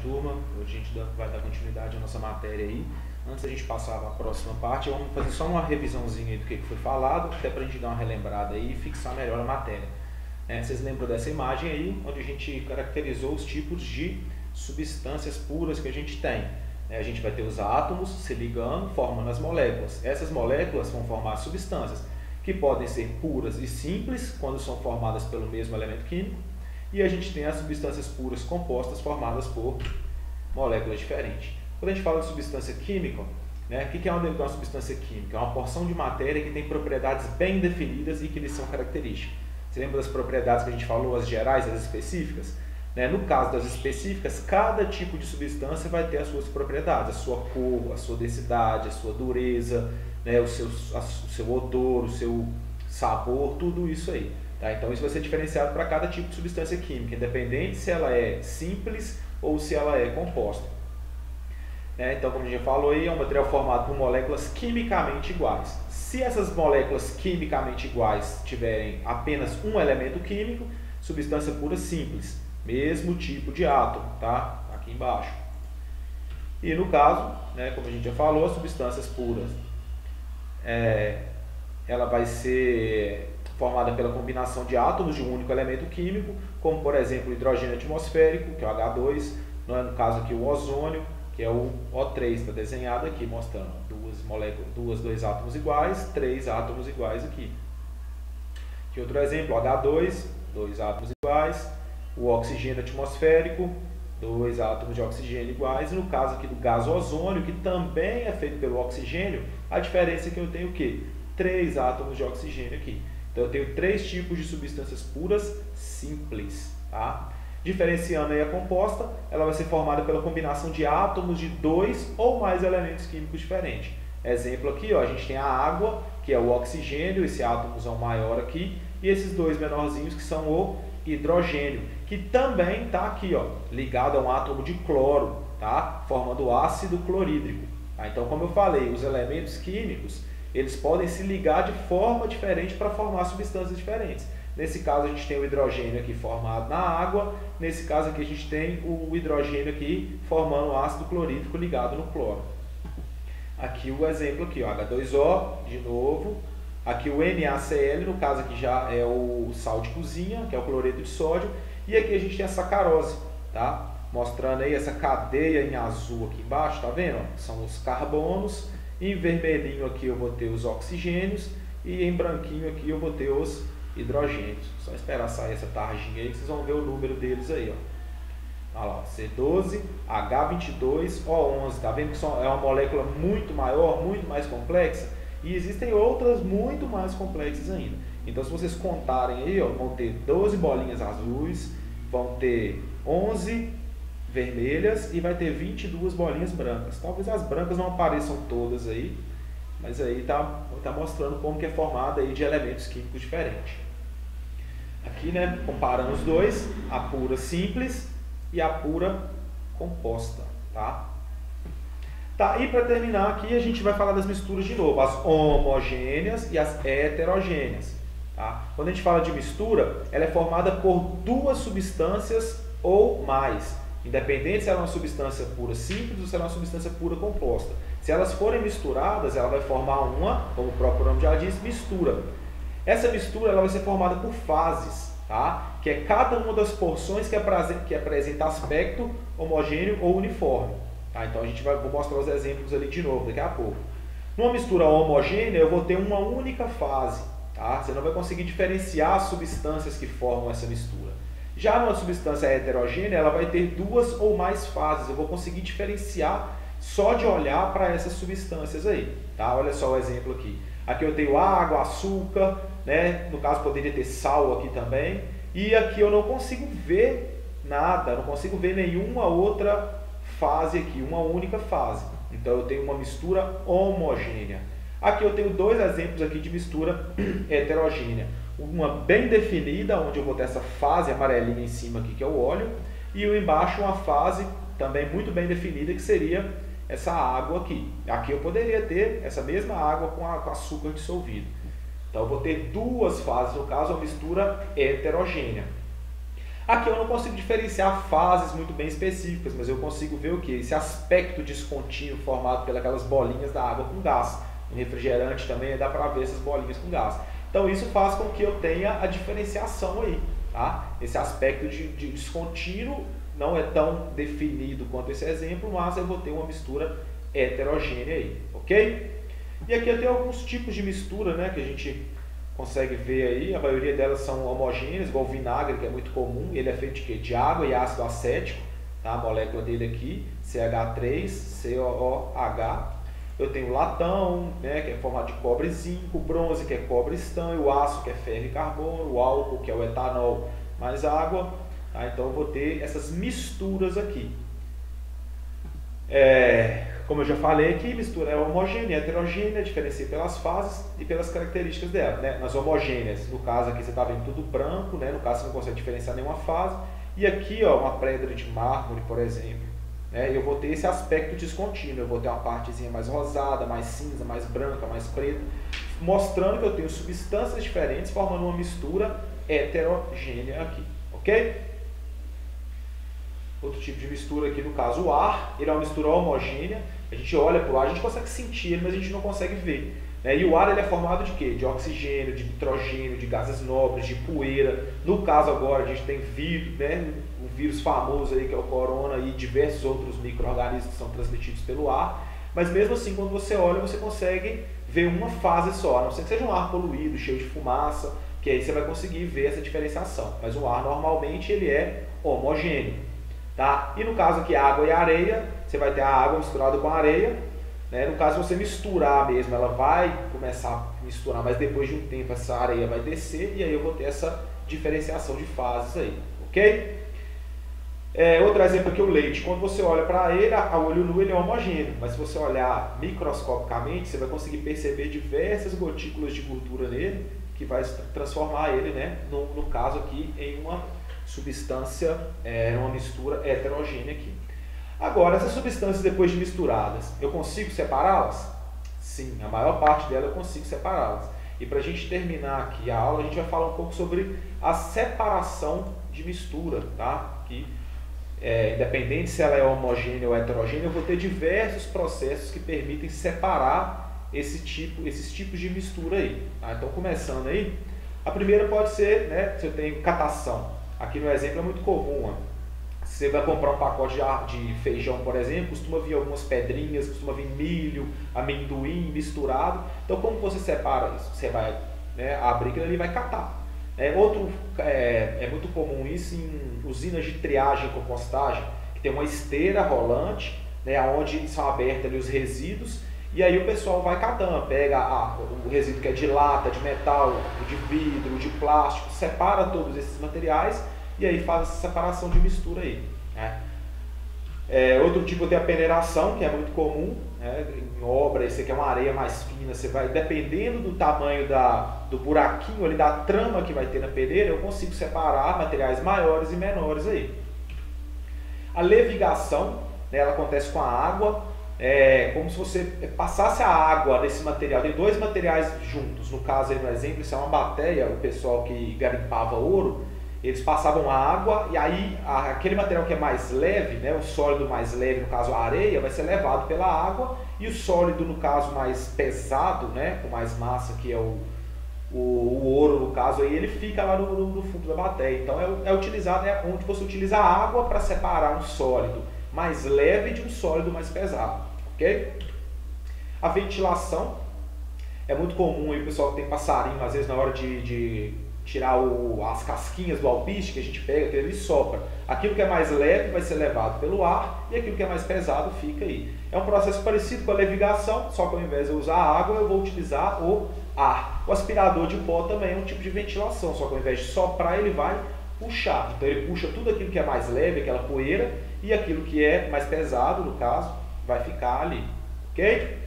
turma. Hoje a gente vai dar continuidade à nossa matéria aí. Antes da gente passar para a próxima parte, vamos fazer só uma revisãozinha aí do que foi falado, até para a gente dar uma relembrada aí e fixar melhor a matéria. Vocês lembram dessa imagem aí, onde a gente caracterizou os tipos de substâncias puras que a gente tem. A gente vai ter os átomos se ligando, formando as moléculas. Essas moléculas vão formar substâncias que podem ser puras e simples, quando são formadas pelo mesmo elemento químico, e a gente tem as substâncias puras compostas formadas por moléculas diferentes. Quando a gente fala de substância química, o que é uma substância química? É uma porção de matéria que tem propriedades bem definidas e que lhes são características. Você lembra das propriedades que a gente falou, as gerais, as específicas? No caso das específicas, cada tipo de substância vai ter as suas propriedades, a sua cor, a sua densidade, a sua dureza, o seu odor, o seu sabor, tudo isso aí. Então isso vai ser diferenciado para cada tipo de substância química, independente se ela é simples ou se ela é composta. Então, como a gente já falou aí, é um material formado por moléculas quimicamente iguais. Se essas moléculas quimicamente iguais tiverem apenas um elemento químico, substância pura simples, mesmo tipo de átomo, tá? Aqui embaixo. E no caso, como a gente já falou, as substâncias puras, ela vai ser formada pela combinação de átomos de um único elemento químico, como por exemplo o hidrogênio atmosférico, que é o H2, no caso aqui o ozônio, que é o O3, está desenhado aqui, mostrando dois átomos iguais, 3 átomos iguais aqui. Aqui outro exemplo, H2, 2 átomos iguais, o oxigênio atmosférico, 2 átomos de oxigênio iguais, e no caso aqui do gás ozônio, que também é feito pelo oxigênio, a diferença é que eu tenho o quê? 3 átomos de oxigênio aqui. Então eu tenho 3 tipos de substâncias puras simples, tá? Diferenciando aí a composta, ela vai ser formada pela combinação de átomos de 2 ou mais elementos químicos diferentes. Exemplo aqui, a gente tem a água, que é o oxigênio, esse átomozão maior aqui, e esses 2 menorzinhos que são o hidrogênio, que também está aqui, ligado a um átomo de cloro, tá? Formando o ácido clorídrico. Então, como eu falei, os elementos químicos, eles podem se ligar de forma diferente para formar substâncias diferentes. Nesse caso, a gente tem o hidrogênio aqui formado na água. Nesse caso aqui, a gente tem o hidrogênio aqui formando o ácido clorídrico ligado no cloro. Aqui o exemplo aqui, H2O, de novo. Aqui o NaCl, no caso aqui já é o sal de cozinha, que é o cloreto de sódio. E aqui a gente tem a sacarose, tá? Mostrando aí essa cadeia em azul aqui embaixo, tá vendo? São os carbonos. Em vermelhinho aqui eu vou ter os oxigênios. E em branquinho aqui eu vou ter os hidrogênios. Só esperar sair essa tarjinha aí que vocês vão ver o número deles aí, Olha lá, C12, H22, O11. Tá vendo que é uma molécula muito maior, muito mais complexa? E existem outras muito mais complexas ainda. Então, se vocês contarem aí, vão ter 12 bolinhas azuis, vão ter 11 vermelhas e vai ter 22 bolinhas brancas. Talvez as brancas não apareçam todas aí, mas aí tá mostrando como que é formada aí de elementos químicos diferentes. Aqui, comparando os dois, a pura simples e a pura composta, tá? E para terminar aqui, a gente vai falar das misturas de novo, as homogêneas e as heterogêneas, tá? Quando a gente fala de mistura, ela é formada por 2 substâncias ou mais, independente se ela é uma substância pura simples ou se ela é uma substância pura composta. Se elas forem misturadas, ela vai formar uma, como o próprio nome já diz, mistura. Essa mistura ela vai ser formada por fases, tá? Que é cada uma das porções que apresenta aspecto homogêneo ou uniforme. Tá? Então vou mostrar os exemplos ali de novo daqui a pouco. Numa mistura homogênea eu vou ter uma única fase, tá? Você não vai conseguir diferenciar as substâncias que formam essa mistura. Já numa substância heterogênea ela vai ter 2 ou mais fases. Eu vou conseguir diferenciar só de olhar para essas substâncias aí, tá? Olha só o exemplo aqui. Aqui eu tenho água, açúcar, no caso poderia ter sal aqui também. E aqui eu não consigo ver nada, não consigo ver nenhuma outra fase aqui, uma única fase. Então eu tenho uma mistura homogênea. Aqui eu tenho 2 exemplos aqui de mistura heterogênea. Uma bem definida, onde eu vou ter essa fase amarelinha em cima aqui, que é o óleo, e embaixo uma fase também muito bem definida, que seria essa água aqui. Aqui eu poderia ter essa mesma água com açúcar dissolvido. Então eu vou ter 2 fases, no caso a mistura heterogênea. Aqui eu não consigo diferenciar fases muito bem específicas, mas eu consigo ver o que? Esse aspecto descontínuo formado pelas bolinhas da água com gás. No refrigerante também dá para ver essas bolinhas com gás. Então isso faz com que eu tenha a diferenciação aí. Tá? Esse aspecto de descontínuo não é tão definido quanto esse exemplo, mas eu vou ter uma mistura heterogênea aí, ok? E aqui eu tenho alguns tipos de mistura, né, que a gente consegue ver aí. A maioria delas são homogêneas, igual o vinagre, que é muito comum. Ele é feito de quê? De água e ácido acético, tá? A molécula dele aqui, CH3COOH. Eu tenho o latão, né, que é formado de cobre e zinco, o bronze, que é cobre e estanho, o aço, que é ferro e carbono, o álcool, que é o etanol mais água. Tá? Então eu vou ter essas misturas aqui. Como eu já falei aqui, mistura é homogênea, heterogênea, diferencia pelas fases e pelas características dela. Né? Nas homogêneas, no caso aqui você está vendo tudo branco, né? No caso você não consegue diferenciar nenhuma fase. E aqui, ó, uma pedra de mármore, por exemplo, né? Eu vou ter esse aspecto descontínuo, eu vou ter uma partezinha mais rosada, mais cinza, mais branca, mais preta, mostrando que eu tenho substâncias diferentes formando uma mistura heterogênea aqui, ok? Outro tipo de mistura aqui, no caso o ar, ele é uma mistura homogênea. A gente olha para o ar, a gente consegue sentir ele, mas a gente não consegue ver. Né? E o ar ele é formado de quê? De oxigênio, de nitrogênio, de gases nobres, de poeira. No caso agora a gente tem vírus, né? Um vírus famoso aí que é o corona e diversos outros micro-organismos que são transmitidos pelo ar. Mas mesmo assim, quando você olha, você consegue ver uma fase só, a não ser que seja um ar poluído, cheio de fumaça, que aí você vai conseguir ver essa diferenciação. Mas o ar normalmente ele é homogêneo. Tá? E no caso aqui água e areia, você vai ter a água misturada com a areia, né? No caso você misturar mesmo, ela vai começar a misturar, mas depois de um tempo essa areia vai descer e aí eu vou ter essa diferenciação de fases aí, ok? Outro exemplo aqui, o leite. Quando você olha para ele, a olho nu ele é homogêneo, mas se você olhar microscopicamente, você vai conseguir perceber diversas gotículas de gordura nele, que vai transformar ele, né, no caso aqui, em uma substância, uma mistura heterogênea aqui. Agora, essas substâncias depois de misturadas, eu consigo separá-las? Sim, a maior parte delas eu consigo separá-las. E para a gente terminar aqui a aula, a gente vai falar um pouco sobre a separação de mistura, tá? Que, independente se ela é homogênea ou heterogênea, eu vou ter diversos processos que permitem separar esses tipos de mistura aí. Tá? Então, começando aí, a primeira pode ser, né, se eu tenho catação. Aqui no exemplo é muito comum, ó. Você vai comprar um pacote de feijão, por exemplo, costuma vir algumas pedrinhas, costuma vir milho, amendoim misturado. Então, como você separa isso? Você vai, né, abrir aquilo ali e vai catar. É muito comum isso em usinas de triagem e compostagem, que tem uma esteira rolante, né, onde são abertos ali os resíduos, e aí o pessoal vai catando, pega o resíduo que é de lata, de metal, de vidro, de plástico, separa todos esses materiais e aí faz essa separação de mistura aí. Né? Outro tipo tem a peneiração, que é muito comum, né? Em obra, esse aqui é uma areia mais fina, você vai, dependendo do tamanho do buraquinho ali, da trama que vai ter na peneira, eu consigo separar materiais maiores e menores aí. A levigação, né, ela acontece com a água, como se você passasse a água nesse material, tem dois materiais juntos, no caso aí no exemplo, isso é uma bateia, o pessoal que garimpava ouro, eles passavam a água e aí aquele material que é mais leve, né, o sólido mais leve, no caso a areia, vai ser levado pela água e o sólido, no caso mais pesado, né, com mais massa, que é o ouro, no caso, aí ele fica lá no fundo da bateia. Então utilizado, onde você utiliza a água para separar um sólido mais leve de um sólido mais pesado, ok? A ventilação é muito comum, aí o pessoal que tem passarinho, às vezes na hora de tirar as casquinhas do alpiste, que a gente pega, que ele sopra. Aquilo que é mais leve vai ser levado pelo ar e aquilo que é mais pesado fica aí. É um processo parecido com a levigação, só que ao invés de eu usar a água, eu vou utilizar o ar. O aspirador de pó também é um tipo de ventilação, só que ao invés de soprar, ele vai puxar. Então ele puxa tudo aquilo que é mais leve, aquela poeira, e aquilo que é mais pesado, no caso, vai ficar ali. Ok?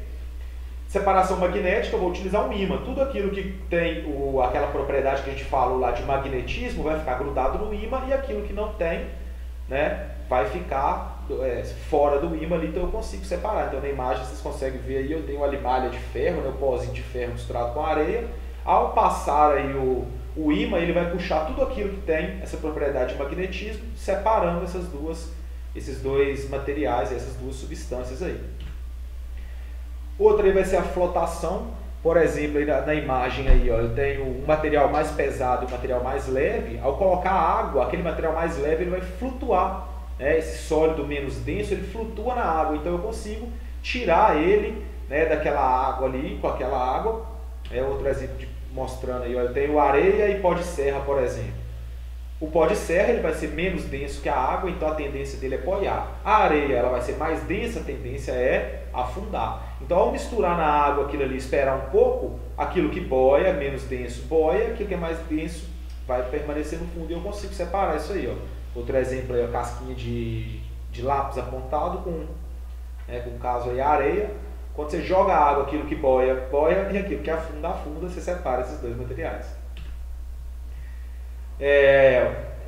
Separação magnética, eu vou utilizar um ímã. Tudo aquilo que tem aquela propriedade que a gente falou lá de magnetismo vai ficar grudado no ímã e aquilo que não tem, né, vai ficar fora do ímã ali, então eu consigo separar. Então na imagem vocês conseguem ver aí, eu tenho uma limalha de ferro, né, o pozinho de ferro misturado com areia. Ao passar aí o ímã ele vai puxar tudo aquilo que tem essa propriedade de magnetismo, separando esses dois materiais, essas duas substâncias aí. Outra aí vai ser a flotação. Por exemplo, aí na imagem aí, ó, eu tenho um material mais pesado e um material mais leve. Ao colocar água, aquele material mais leve ele vai flutuar, né? Esse sólido menos denso ele flutua na água, então eu consigo tirar ele, né, daquela água ali, com aquela água. Outro exemplo mostrando aí, ó, eu tenho areia e pó de serra, por exemplo. O pó de serra ele vai ser menos denso que a água, então a tendência dele é boiar. A areia ela vai ser mais densa, a tendência é afundar. Então, ao misturar na água aquilo ali, esperar um pouco, aquilo que boia, menos denso, boia, aquilo que é mais denso vai permanecer no fundo e eu consigo separar isso aí. Ó. Outro exemplo aí, a casquinha de lápis apontado com o caso aí a areia. Quando você joga a água, aquilo que boia, boia, e aquilo que afunda, afunda, você separa esses dois materiais.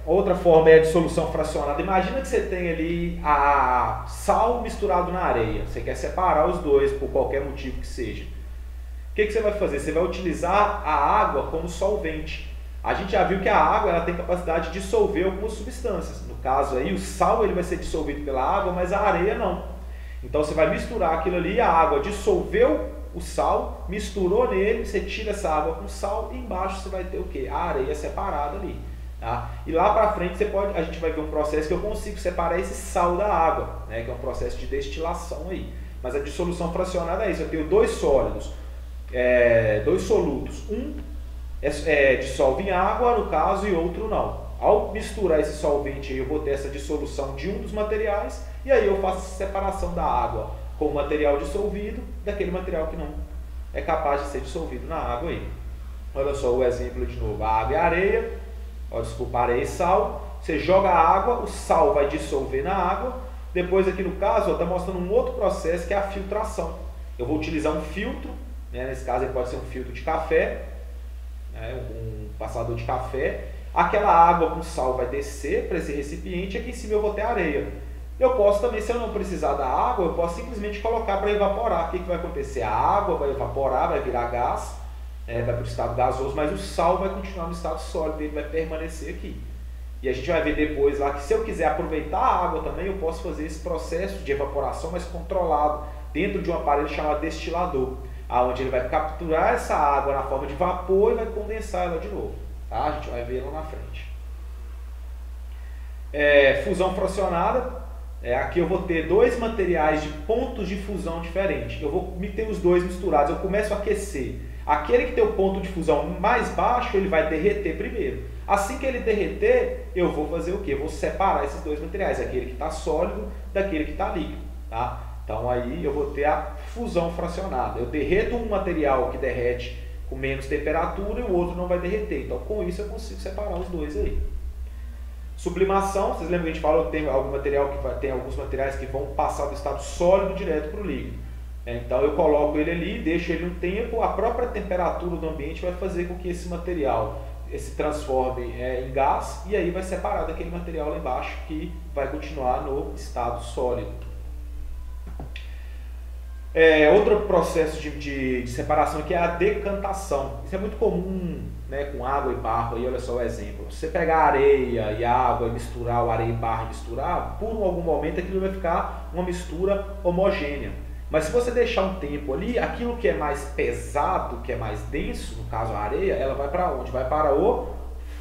Outra forma é a dissolução fracionada. Imagina que você tem ali a sal misturado na areia. Você quer separar os dois por qualquer motivo que seja. O que você vai fazer? Você vai utilizar a água como solvente. A gente já viu que a água ela tem capacidade de dissolver algumas substâncias. No caso aí, o sal ele vai ser dissolvido pela água, mas a areia não. Então você vai misturar aquilo ali, a água dissolveu o sal, misturou nele, você tira essa água com sal e embaixo você vai ter o quê? A areia separada ali. Tá? E lá para frente a gente vai ver um processo que eu consigo separar esse sal da água, né? Que é um processo de destilação aí. Mas a dissolução fracionada é isso, eu tenho dois sólidos, dois solutos, um dissolve em água no caso e outro não. Ao misturar esse solvente aí, eu vou ter essa dissolução de um dos materiais e aí eu faço a separação da água com o material dissolvido daquele material que não é capaz de ser dissolvido na água aí. Olha só o exemplo de novo, a água e a areia, desculpa, areia e sal, você joga a água, o sal vai dissolver na água, depois aqui no caso está mostrando um outro processo que é a filtração. Eu vou utilizar um filtro, né? Nesse caso ele pode ser um filtro de café, né? Um passador de café, aquela água com sal vai descer para esse recipiente e aqui em cima eu vou ter areia. Eu posso também, se eu não precisar da água, eu posso simplesmente colocar para evaporar. O que vai acontecer? A água vai evaporar, vai virar gás, vai para o estado gasoso, mas o sal vai continuar no estado sólido, ele vai permanecer aqui. E a gente vai ver depois lá que se eu quiser aproveitar a água também, eu posso fazer esse processo de evaporação, mas controlado, dentro de um aparelho chamado destilador, onde ele vai capturar essa água na forma de vapor e vai condensar ela de novo. Tá? A gente vai ver lá na frente. Fusão fracionada. Aqui eu vou ter dois materiais de pontos de fusão diferentes. Eu vou ter os dois misturados. Eu começo a aquecer. Aquele que tem o ponto de fusão mais baixo, ele vai derreter primeiro. Assim que ele derreter, eu vou fazer o quê? Eu vou separar esses dois materiais. Aquele que está sólido daquele que está líquido. Tá? Então aí eu vou ter a fusão fracionada. Eu derreto um material que derrete com menos temperatura e o outro não vai derreter. Então com isso eu consigo separar os dois aí. Sublimação, vocês lembram que a gente falou que tem algum material tem alguns materiais que vão passar do estado sólido direto para o líquido. Então eu coloco ele ali, deixo ele um tempo, a própria temperatura do ambiente vai fazer com que esse material se transforme em gás e aí vai separar daquele material lá embaixo que vai continuar no estado sólido. Outro processo de separação que é a decantação. Isso é muito comum, né, com água e barro. Aí, olha só o exemplo. Se você pegar areia e água e misturar, o areia e barro e misturar, por algum momento aquilo vai ficar uma mistura homogênea. Mas se você deixar um tempo ali, aquilo que é mais pesado, que é mais denso, no caso a areia, ela vai para onde? Vai para o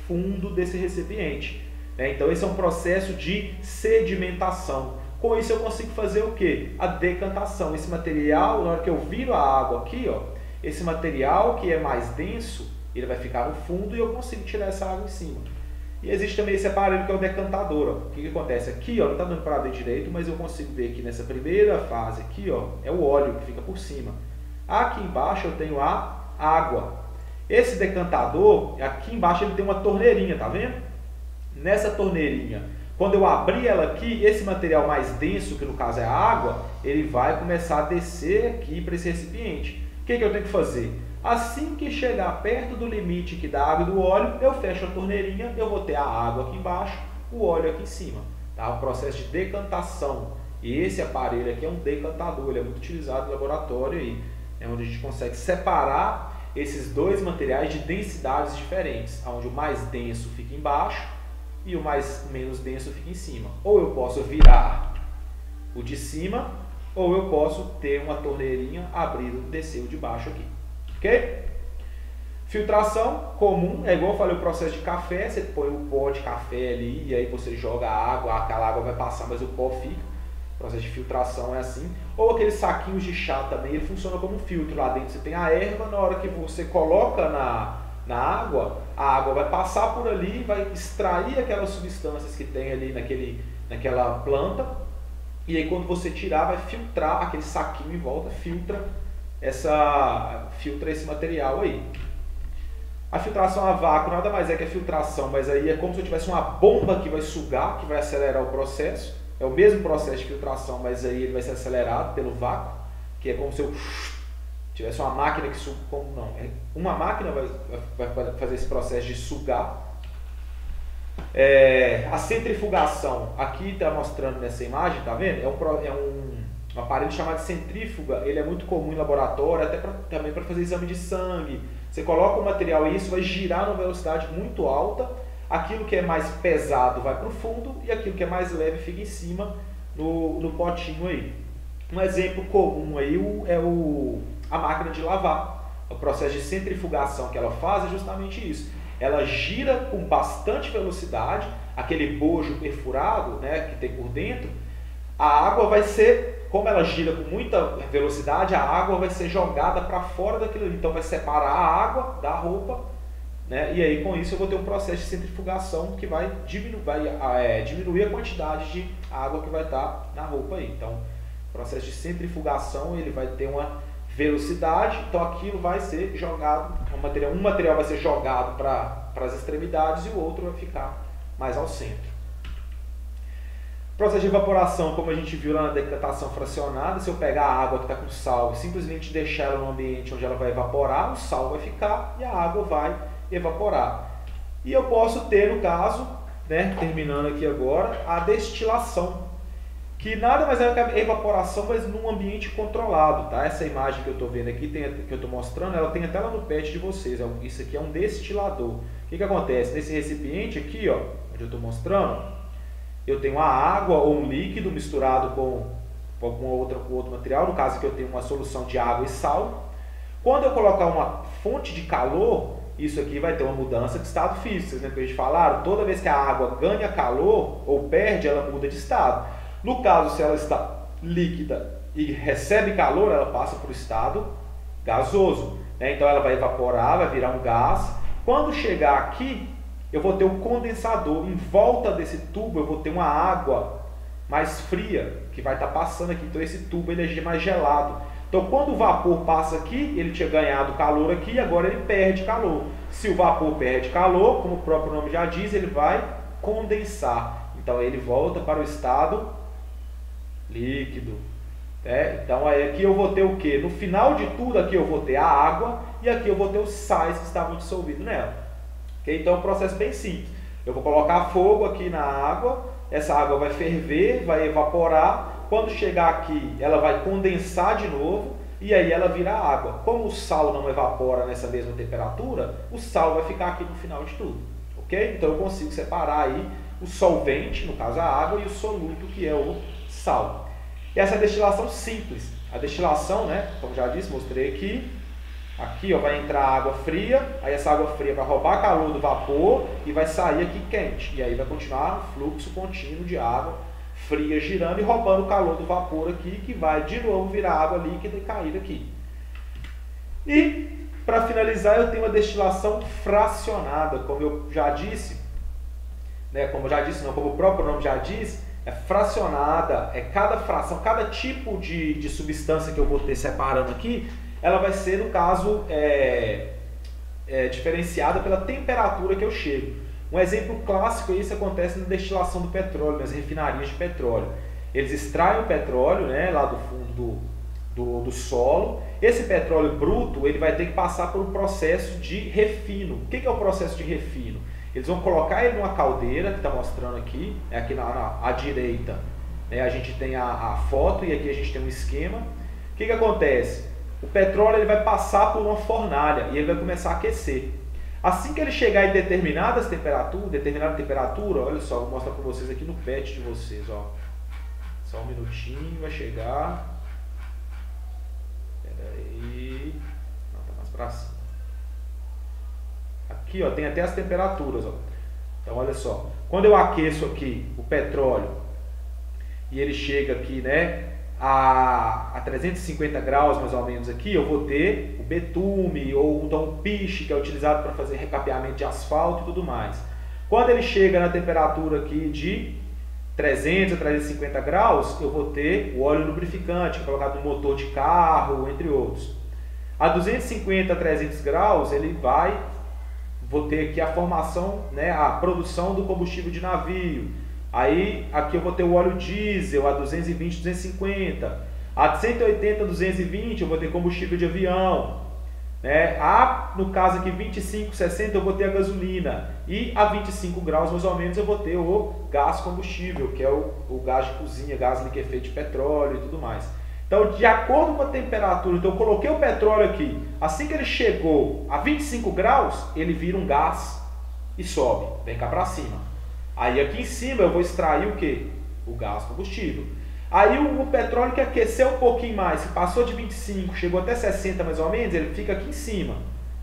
fundo desse recipiente. Então esse é um processo de sedimentação. Com isso eu consigo fazer o quê? A decantação. Esse material, na hora que eu viro a água aqui, esse material que é mais denso, ele vai ficar no fundo e eu consigo tirar essa água em cima. E existe também esse aparelho que é o decantador. O que acontece aqui? Não está dando para ver direito, mas eu consigo ver que nessa primeira fase aqui, é o óleo que fica por cima. Aqui embaixo eu tenho a água. Esse decantador, aqui embaixo ele tem uma torneirinha, tá vendo? Nessa torneirinha, quando eu abrir ela aqui, esse material mais denso, que no caso é a água, ele vai começar a descer aqui para esse recipiente. O que eu tenho que fazer? Assim que chegar perto do limite aqui da água e do óleo, eu fecho a torneirinha, eu vou ter a água aqui embaixo, o óleo aqui em cima. Tá? Um processo de decantação. E esse aparelho aqui é um decantador, ele é muito utilizado no laboratório aí, onde a gente consegue separar esses dois materiais de densidades diferentes, onde o mais denso fica embaixo e o menos denso fica em cima. Ou eu posso virar o de cima, ou eu posso ter uma torneirinha, abrir e descer o de baixo aqui. Ok? Filtração comum, é igual eu falei o processo de café, você põe o pó de café ali e aí você joga a água, aquela água vai passar, mas o pó fica. O processo de filtração é assim. Ou aqueles saquinhos de chá também, ele funciona como um filtro. Lá dentro você tem a erva, na hora que você coloca na água, a água vai passar por ali, vai extrair aquelas substâncias que tem ali naquela planta. E aí quando você tirar, vai filtrar aquele saquinho em volta, filtra esse material aí. A filtração a vácuo nada mais é que a filtração, mas aí é como se eu tivesse uma bomba que vai sugar, que vai acelerar o processo. É o mesmo processo de filtração, mas aí ele vai ser acelerado pelo vácuo, que é como se eu tivesse uma máquina que suga. Não, uma máquina vai fazer esse processo de sugar. A centrifugação, aqui está mostrando nessa imagem, tá vendo? É um aparelho chamado centrífuga, ele é muito comum em laboratório, até também para fazer exame de sangue. Você coloca o material e isso vai girar numa velocidade muito alta, aquilo que é mais pesado vai para o fundo e aquilo que é mais leve fica em cima no potinho aí. Um exemplo comum aí é a máquina de lavar. O processo de centrifugação que ela faz é justamente isso. Ela gira com bastante velocidade, aquele bojo perfurado, né, que tem por dentro, a água vai ser, como ela gira com muita velocidade, a água vai ser jogada para fora daquilo ali. Então vai separar a água da roupa, né? E aí com isso eu vou ter um processo de centrifugação que vai diminuir a quantidade de água que vai estar na roupa aí. Então o processo de centrifugação ele vai ter uma velocidade, então aquilo vai ser jogado, um material vai ser jogado para as extremidades e o outro vai ficar mais ao centro. Processo de evaporação, como a gente viu lá na decantação fracionada, se eu pegar a água que está com sal e simplesmente deixar ela no ambiente onde ela vai evaporar, o sal vai ficar e a água vai evaporar. E eu posso ter, no caso, né, terminando aqui agora, a destilação, que nada mais é que a evaporação, mas num ambiente controlado, tá? Essa imagem que eu estou vendo aqui, que eu estou mostrando, ela tem até lá no pet de vocês. Isso aqui é um destilador. O que acontece? Nesse recipiente aqui, ó, onde eu estou mostrando, eu tenho a água ou um líquido misturado com outro material. No caso aqui eu tenho uma solução de água e sal. Quando eu colocar uma fonte de calor, isso aqui vai ter uma mudança de estado físico. Vocês lembram que a gente falaram? Toda vez que a água ganha calor ou perde, ela muda de estado. No caso, se ela está líquida e recebe calor, ela passa para o estado gasoso, né? Então ela vai evaporar, vai virar um gás. Quando chegar aqui, eu vou ter um condensador. Em volta desse tubo eu vou ter uma água mais fria que vai estar passando aqui. Então esse tubo ele é mais gelado. Então quando o vapor passa aqui, ele tinha ganhado calor aqui e agora ele perde calor. Se o vapor perde calor, como o próprio nome já diz, ele vai condensar. Então ele volta para o estado líquido. Então aqui eu vou ter o que? No final de tudo aqui eu vou ter a água e aqui eu vou ter os sais que estavam dissolvidos nela. Então é um processo bem simples. Eu vou colocar fogo aqui na água, essa água vai ferver, vai evaporar. Quando chegar aqui, ela vai condensar de novo e aí ela vira água. Como o sal não evapora nessa mesma temperatura, o sal vai ficar aqui no final de tudo. Ok? Então eu consigo separar aí o solvente, no caso a água, e o soluto, que é o sal. E essa é a destilação simples. A destilação, né, como já disse, mostrei aqui ó, vai entrar água fria, aí essa água fria vai roubar calor do vapor e vai sair aqui quente. E aí vai continuar o fluxo contínuo de água fria girando e roubando o calor do vapor aqui, que vai de novo virar água líquida e cair aqui. E para finalizar eu tenho a destilação fracionada, como eu já disse, né, como o próprio nome já diz, é fracionada, é cada fração, cada tipo de substância que eu vou ter separando aqui, ela vai ser, no caso, diferenciada pela temperatura que eu chego. Um exemplo clássico, isso acontece na destilação do petróleo, nas refinarias de petróleo. Eles extraem o petróleo, né, lá do fundo do solo. Esse petróleo bruto ele vai ter que passar por um processo de refino. O que é o processo de refino? Eles vão colocar ele numa caldeira, que está mostrando aqui, aqui à direita, né, a gente tem a foto e aqui a gente tem um esquema. O que acontece? o petróleo ele vai passar por uma fornalha e ele vai começar a aquecer. Assim que ele chegar em determinada temperatura, olha só, vou mostrar para vocês aqui no PET de vocês, ó. Só um minutinho, vai chegar. Pera aí. Não, tá mais para cima. Aqui, ó, tem até as temperaturas, ó. Então, olha só. Quando eu aqueço aqui o petróleo e ele chega aqui, né, a 350 graus mais ou menos aqui, eu vou ter o betume ou então o piche, que é utilizado para fazer recapeamento de asfalto e tudo mais. Quando ele chega na temperatura aqui de 300 a 350 graus, eu vou ter o óleo lubrificante, que é colocado no motor de carro, entre outros. A 250 a 300 graus, vou ter aqui a formação, né, a produção do combustível de navio. Aí aqui eu vou ter o óleo diesel a 220, 250. A 180, 220 eu vou ter combustível de avião. Né? No caso aqui 25, 60 eu vou ter a gasolina. E a 25 graus mais ou menos eu vou ter o gás combustível, que é o gás de cozinha, gás liquefeito de petróleo e tudo mais. Então, de acordo com a temperatura, então eu coloquei o petróleo aqui. Assim que ele chegou a 25 graus, ele vira um gás e sobe, vem cá para cima. Aí aqui em cima eu vou extrair o que? O gás combustível. Aí o petróleo que aqueceu um pouquinho mais, se passou de 25, chegou até 60 mais ou menos, ele fica aqui em cima.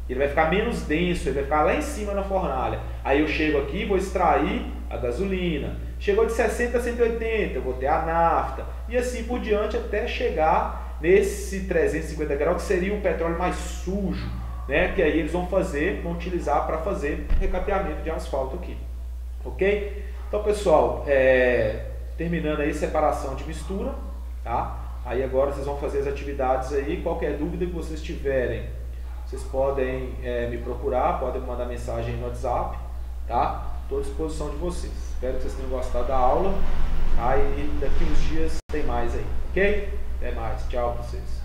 Ele vai ficar menos denso, ele vai ficar lá em cima na fornalha. Aí eu chego aqui e vou extrair a gasolina. Chegou de 60 a 180, eu vou ter a nafta. E assim por diante até chegar nesse 350 graus, que seria o petróleo mais sujo, né? Que aí eles vão utilizar para fazer recapeamento de asfalto aqui. Ok? Então, pessoal, terminando aí separação de mistura, tá? Aí agora vocês vão fazer as atividades aí. Qualquer dúvida que vocês tiverem, vocês podem me procurar, podem me mandar mensagem no WhatsApp, tá? Estou à disposição de vocês. Espero que vocês tenham gostado da aula. Aí daqui uns dias tem mais aí, ok? Até mais. Tchau para vocês.